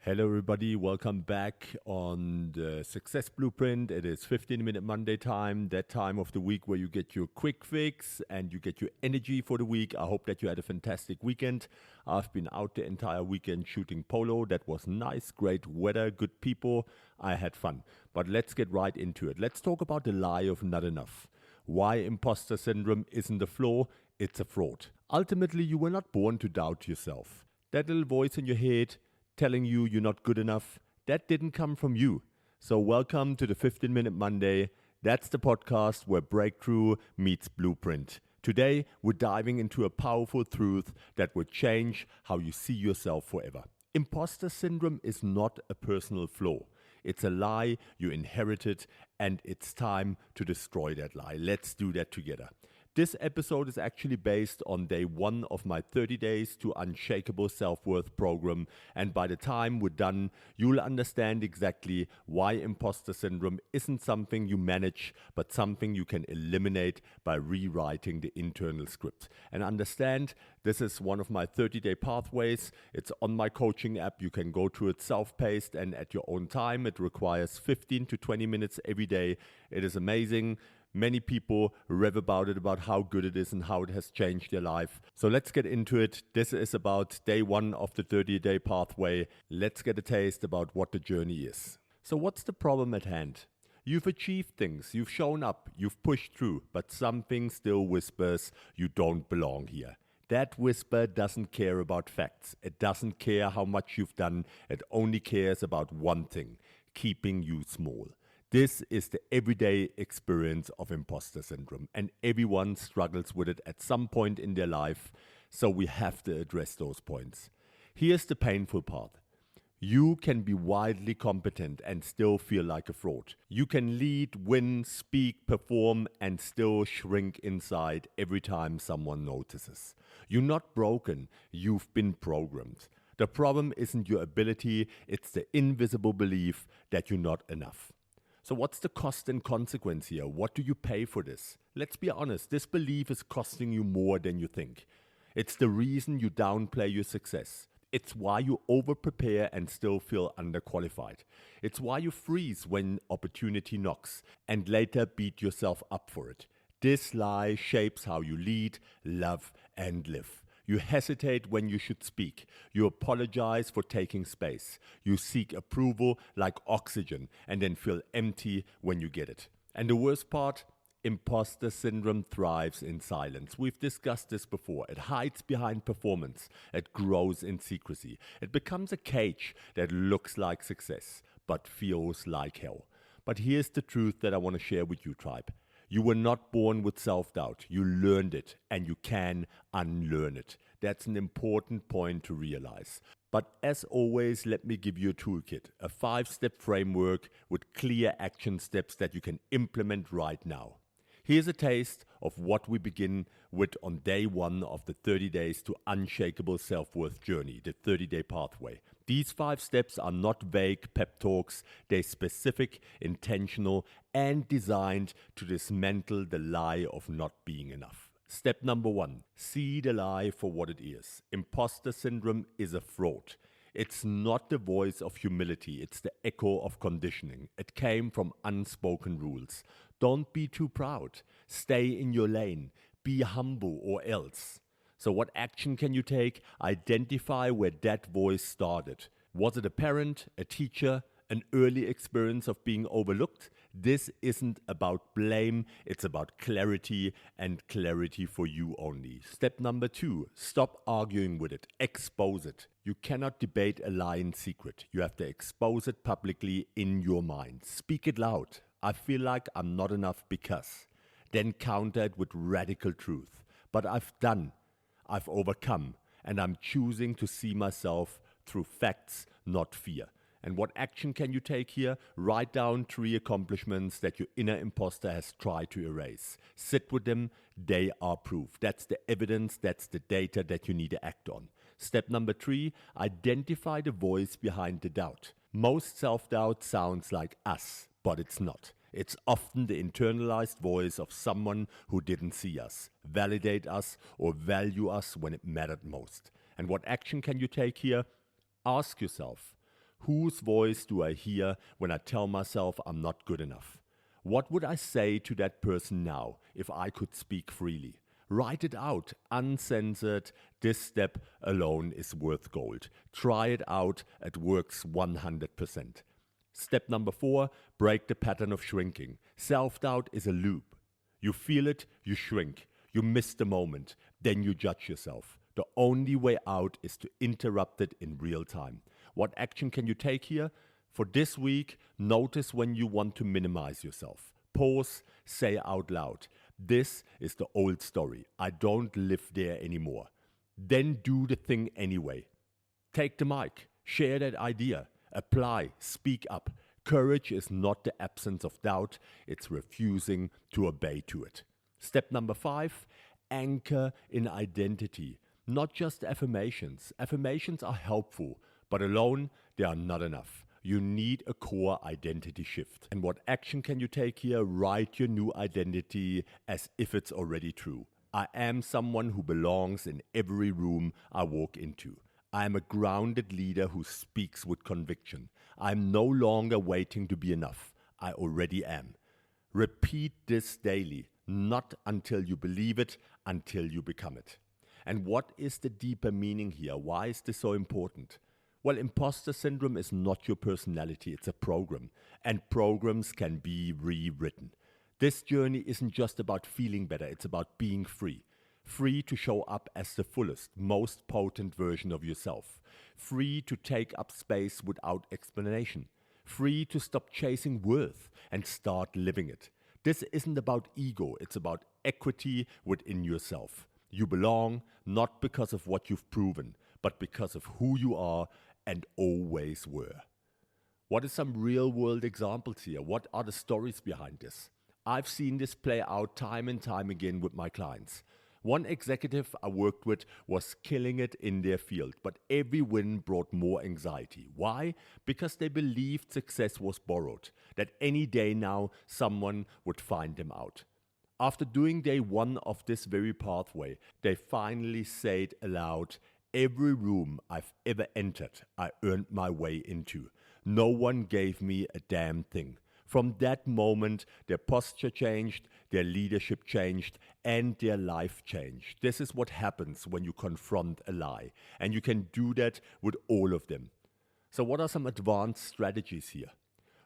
Hello, everybody. Welcome back on the Success Blueprint. It is 15-minute Monday time, that time of the week where you get your quick fix and you get your energy for the week. I hope that you had a fantastic weekend. I've been out the entire weekend shooting polo. That was nice, great weather, good people. I had fun. But let's get right into it. Let's talk about the lie of not enough. Why imposter syndrome isn't a flaw, it's a fraud. Ultimately, you were not born to doubt yourself. That little voice in your head telling you you're not good enough, that didn't come from you. So welcome to the 15-Minute Monday. That's the podcast where breakthrough meets blueprint. Today, we're diving into a powerful truth that will change how you see yourself forever. Imposter syndrome is not a personal flaw. It's a lie you inherited, and it's time to destroy that lie. Let's do that together. This episode is actually based on day 1 of my 30 days to Unshakeable Self-Worth program. And by the time we're done, you'll understand exactly why imposter syndrome isn't something you manage, but something you can eliminate by rewriting the internal script. And understand, this is one of my 30-day pathways. It's on my coaching app. You can go through it self-paced and at your own time. It requires 15 to 20 minutes every day. It is amazing. Many people rev about it, about how good it is and how it has changed their life. So let's get into it. This is about day 1 of the 30-day pathway. Let's get a taste about what the journey is. So what's the problem at hand? You've achieved things, you've shown up, you've pushed through, but something still whispers you don't belong here. That whisper doesn't care about facts. It doesn't care how much you've done. It only cares about one thing: keeping you small. This is the everyday experience of imposter syndrome, and everyone struggles with it at some point in their life, so we have to address those points. Here's the painful part. You can be wildly competent and still feel like a fraud. You can lead, win, speak, perform, and still shrink inside every time someone notices. You're not broken, you've been programmed. The problem isn't your ability, it's the invisible belief that you're not enough. So what's the cost and consequence here? What do you pay for this? Let's be honest, this belief is costing you more than you think. It's the reason you downplay your success. It's why you over-prepare and still feel underqualified. It's why you freeze when opportunity knocks and later beat yourself up for it. This lie shapes how you lead, love, and live. You hesitate when you should speak. You apologize for taking space. You seek approval like oxygen and then feel empty when you get it. And the worst part? Imposter syndrome thrives in silence. We've discussed this before. It hides behind performance. It grows in secrecy. It becomes a cage that looks like success but feels like hell. But here's the truth that I want to share with you, tribe. You were not born with self-doubt. You learned it, and you can unlearn it. That's an important point to realize. But as always, let me give you a toolkit, a 5-step framework with clear action steps that you can implement right now. Here's a taste of what we begin with on day 1 of the 30 days to Unshakable Self-Worth journey, the 30-day pathway. These 5 steps are not vague pep talks. They're specific, intentional, and designed to dismantle the lie of not being enough. Step number 1, see the lie for what it is. Imposter syndrome is a fraud. It's not the voice of humility, it's the echo of conditioning. It came from unspoken rules. Don't be too proud. Stay in your lane. Be humble or else. So what action can you take? Identify where that voice started. Was it a parent, a teacher, an early experience of being overlooked? This isn't about blame, it's about clarity, and clarity for you only. Step number 2, stop arguing with it, expose it. You cannot debate a lie in secret. You have to expose it publicly in your mind. Speak it loud. I feel like I'm not enough because. Then counter it with radical truth. But I've overcome, and I'm choosing to see myself through facts, not fear. And what action can you take here? Write down 3 accomplishments that your inner imposter has tried to erase. Sit with them. They are proof. That's the evidence. That's the data that you need to act on. Step number 3, identify the voice behind the doubt. Most self-doubt sounds like us, but it's not. It's often the internalized voice of someone who didn't see us, validate us, or value us when it mattered most. And what action can you take here? Ask yourself, Whose voice do I hear when I tell myself I'm not good enough? What would I say to that person now if I could speak freely? Write it out, uncensored. This step alone is worth gold. Try it out, it works 100%. Step number 4, break the pattern of shrinking. Self-doubt is a loop. You feel it, you shrink. You miss the moment, then you judge yourself. The only way out is to interrupt it in real time. What action can you take here? For this week, notice when you want to minimize yourself. Pause, say out loud, this is the old story. I don't live there anymore. Then do the thing anyway. Take the mic, share that idea, apply, speak up. Courage is not the absence of doubt, it's refusing to obey to it. Step number 5, anchor in identity. Not just affirmations. Affirmations are helpful, but alone they are not enough. You need a core identity shift. And what action can you take here? Write your new identity as if it's already true. I am someone who belongs in every room I walk into. I am a grounded leader who speaks with conviction. I am no longer waiting to be enough. I already am. Repeat this daily, not until you believe it, until you become it. And what is the deeper meaning here? Why is this so important? Well, imposter syndrome is not your personality, it's a program. And programs can be rewritten. This journey isn't just about feeling better, it's about being free. Free to show up as the fullest, most potent version of yourself. Free to take up space without explanation. Free to stop chasing worth and start living it. This isn't about ego, it's about equity within yourself. You belong not because of what you've proven, but because of who you are and always were. What are some real-world examples here? What are the stories behind this? I've seen this play out time and time again with my clients. One executive I worked with was killing it in their field, but every win brought more anxiety. Why? Because they believed success was borrowed, that any day now someone would find them out. After doing day 1 of this very pathway, they finally said aloud, every room I've ever entered, I earned my way into. No one gave me a damn thing. From that moment, their posture changed, their leadership changed, and their life changed. This is what happens when you confront a lie. And you can do that with all of them. So what are some advanced strategies here?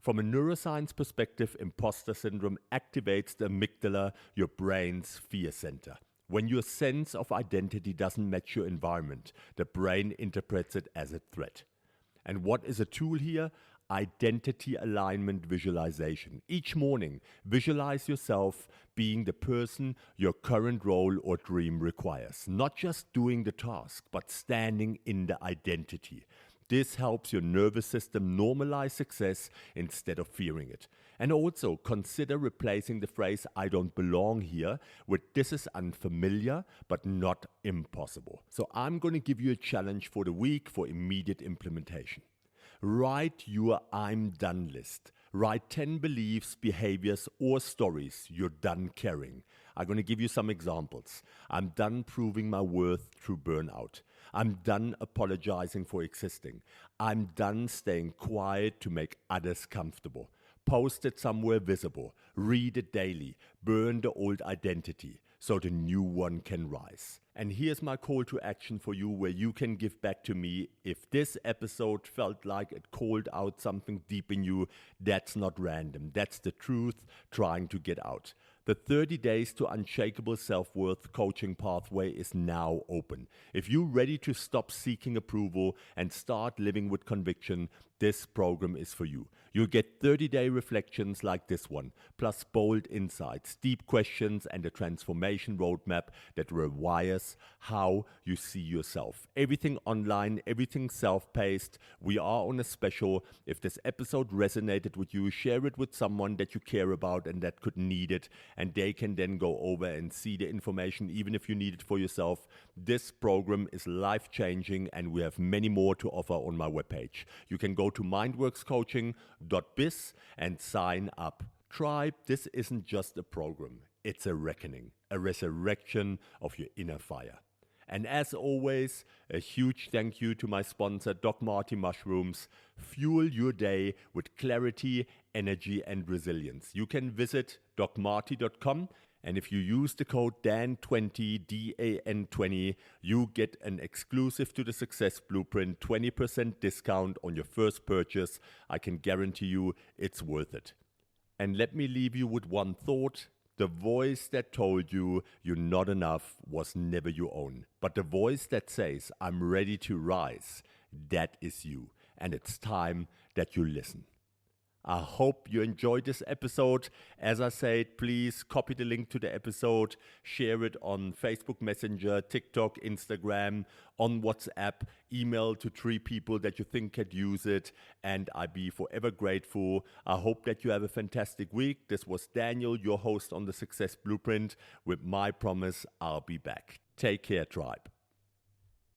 From a neuroscience perspective, imposter syndrome activates the amygdala, your brain's fear center. When your sense of identity doesn't match your environment, the brain interprets it as a threat. And what is a tool here? Identity alignment visualization. Each morning, visualize yourself being the person your current role or dream requires. Not just doing the task, but standing in the identity. This helps your nervous system normalize success instead of fearing it. And also consider replacing the phrase "I don't belong here" with "this is unfamiliar but not impossible." So I'm going to give you a challenge for the week for immediate implementation. Write your "I'm done" list. Write 10 beliefs, behaviors, or stories you're done carrying. I'm going to give you some examples. I'm done proving my worth through burnout. I'm done apologizing for existing. I'm done staying quiet to make others comfortable. Post it somewhere visible. Read it daily. Burn the old identity so the new one can rise. And here's my call to action for you where you can give back to me. If this episode felt like it called out something deep in you, that's not random. That's the truth trying to get out. The 30 Days to Unshakable Self-Worth coaching pathway is now open. If you're ready to stop seeking approval and start living with conviction, this program is for you. You'll get 30-day reflections like this one, plus bold insights, deep questions, and a transformation roadmap that rewires how you see yourself. Everything online, everything self-paced. We are on a special. If this episode resonated with you, share it with someone that you care about and that could need it, and they can then go over and see the information, even if you need it for yourself. This program is life-changing, and we have many more to offer on my webpage. You can go to mindworkscoaching.biz and sign up. Tribe, this isn't just a program. It's a reckoning, a resurrection of your inner fire. And as always, a huge thank you to my sponsor, Doc Marty Mushrooms. Fuel your day with clarity, energy, and resilience. You can visit docmarty.com, and if you use the code DAN20, DAN20, you get an exclusive to the Success Blueprint 20% discount on your first purchase. I can guarantee you it's worth it. And let me leave you with one thought. The voice that told you you're not enough was never your own. But the voice that says, I'm ready to rise, that is you. And it's time that you listen. I hope you enjoyed this episode. As I said, please copy the link to the episode, share it on Facebook Messenger, TikTok, Instagram, on WhatsApp, email to 3 people that you think could use it, and I'd be forever grateful. I hope that you have a fantastic week. This was Daniel, your host on the Success Blueprint. With my promise, I'll be back. Take care, tribe.